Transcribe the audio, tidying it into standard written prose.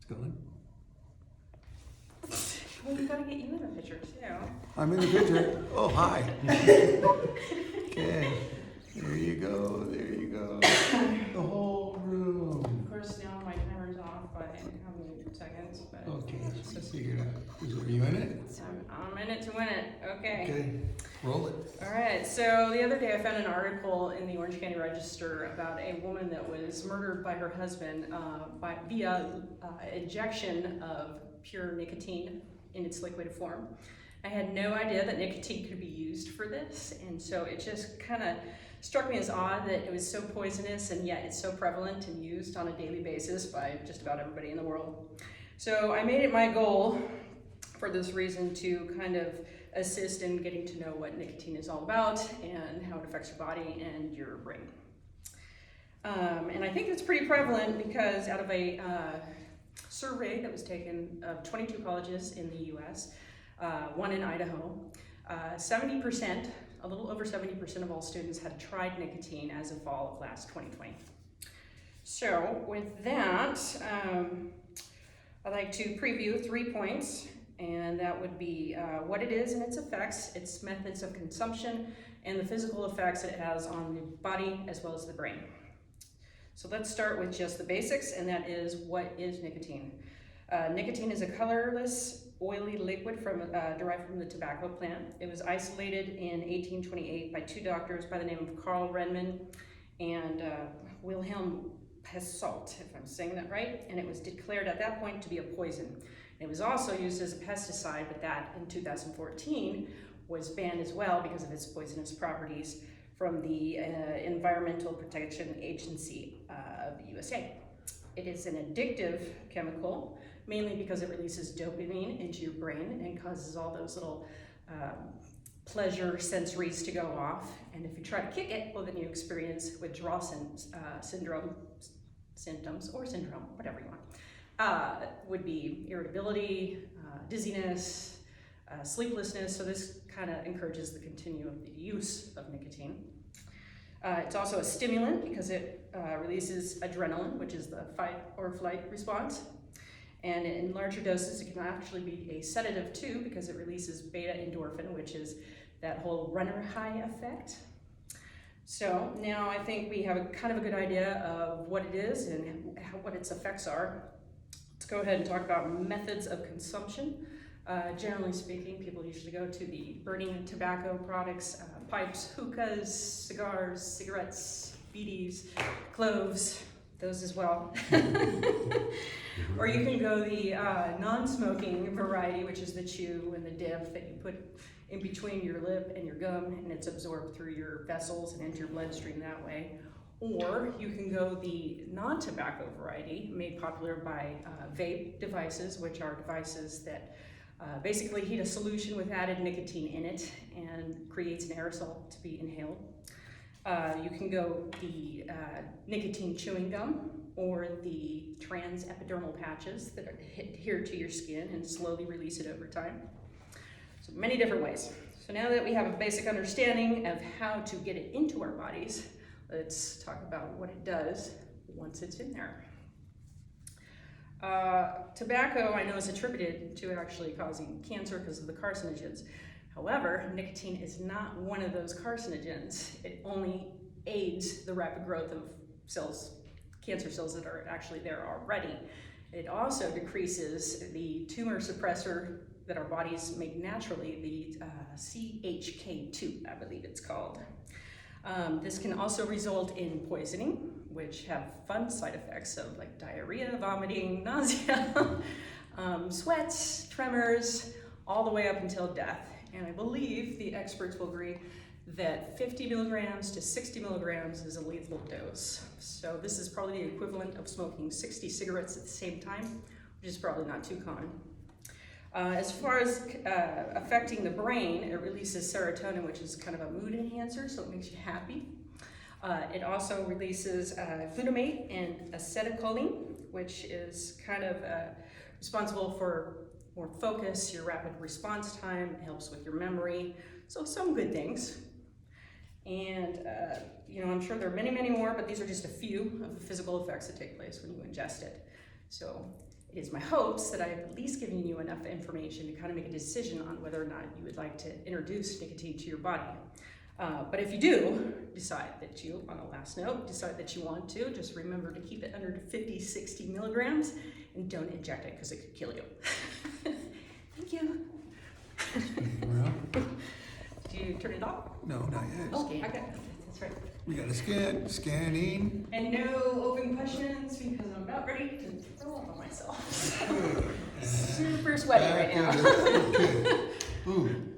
going. Well, we gotta get you in the picture too. I'm in the picture. Oh, hi. Okay. There you go. There you go. The whole room. Of course, now my timer's off by how many seconds, but Okay, so we figured out. Are you in it? I'm in it to win it. Okay. Okay. Roll it. All right. So the other day I found an article in the Orange County Register about a woman that was murdered by her husband via injection of pure nicotine in its liquid form. I had no idea that nicotine could be used for this, and so it just kind of struck me as odd that it was so poisonous and yet it's so prevalent and used on a daily basis by just about everybody in the world. So I made it my goal for this reason to kind of assist in getting to know what nicotine is all about and how it affects your body and your brain. And I think it's pretty prevalent because out of a survey that was taken of 22 colleges in the US, one in Idaho, 70%, a little over 70% of all students had tried nicotine as of fall of last 2020. So with that, I'd like to preview 3 points, and that would be what it is and its effects, its methods of consumption, and the physical effects it has on the body as well as the brain. So let's start with just the basics, and that is, what is nicotine? Nicotine is a colorless, oily liquid derived from the tobacco plant. It was isolated in 1828 by two doctors by the name of Carl Renman and Wilhelm Pessolt, if I'm saying that right, and it was declared at that point to be a poison. It was also used as a pesticide, but that in 2014 was banned as well because of its poisonous properties from the Environmental Protection Agency of the USA. It is an addictive chemical, mainly because it releases dopamine into your brain and causes all those little pleasure sensories to go off. And if you try to kick it, well, then you experience withdrawal symptoms, whatever you want. Would be irritability, dizziness, sleeplessness. So this kind of encourages the continued use of nicotine. It's also a stimulant because it releases adrenaline, which is the fight or flight response. And in larger doses, it can actually be a sedative too, because it releases beta endorphin, which is that whole runner high effect. So now I think we have a kind of a good idea of what it is and what its effects are. Let's go ahead and talk about methods of consumption. Generally speaking, people usually go to the burning tobacco products, pipes, hookahs, cigars, cigarettes, BDs, cloves, those as well. Or you can go the non-smoking variety, which is the chew and the dip that you put in between your lip and your gum, and it's absorbed through your vessels and into your bloodstream that way. Or you can go the non-tobacco variety, made popular by vape devices, which are devices that basically heat a solution with added nicotine in it and creates an aerosol to be inhaled. You can go the nicotine chewing gum or the trans-epidermal patches that adhere to your skin and slowly release it over time. So many different ways. So now that we have a basic understanding of how to get it into our bodies, let's talk about what it does once it's in there. Tobacco, I know, is attributed to actually causing cancer because of the carcinogens. However, nicotine is not one of those carcinogens. It only aids the rapid growth of cells, cancer cells that are actually there already. It also decreases the tumor suppressor that our bodies make naturally, the CHK2, I believe it's called. This can also result in poisoning, which have fun side effects of like diarrhea, vomiting, nausea, sweats, tremors, all the way up until death. And I believe the experts will agree that 50 milligrams to 60 milligrams is a lethal dose. So this is probably the equivalent of smoking 60 cigarettes at the same time, which is probably not too common. As far as affecting the brain, it releases serotonin, which is kind of a mood enhancer, so it makes you happy. It also releases glutamate and acetylcholine, which is kind of responsible for more focus, your rapid response time. It helps with your memory, so some good things. And I'm sure there are many, many more, but these are just a few of the physical effects that take place when you ingest it. So It is my hopes that I've at least given you enough information to kind of make a decision on whether or not you would like to introduce nicotine to your body. But if you do decide that you, on a last note, decide that you want to, just remember to keep it under 50, 60 milligrams and don't inject it because it could kill you. Thank you. Well, Do you turn it off? no, not yet. Okay, I got it. That's right. We got a scanning. And no open questions because I'm about ready to throw up on myself. Super sweaty right now. Okay. Ooh.